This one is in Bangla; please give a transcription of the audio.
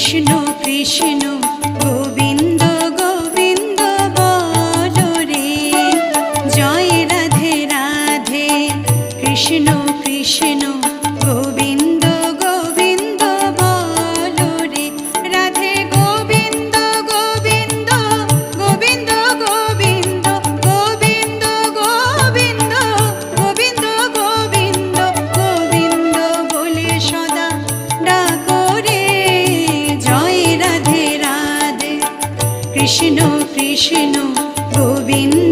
কৃষ্ণ কৃষ্ণ গোবিন্দ গোবিন্দ বলো রে, জয় রাধে রাধে কৃষ্ণ কৃষ্ণ গোবিন্দ গোবিন্দ বলো রে, রাধে গোবিন্দ গোবিন্দ গোবিন্দ গোবিন্দ গোবিন্দ গোবিন্দ গোবিন্দ গোবিন্দ গোবিন্দ বলে সদা ডাকো রে, জয় রাধে রাধে কৃষ্ণ কৃষ্ণ গোবিন্দ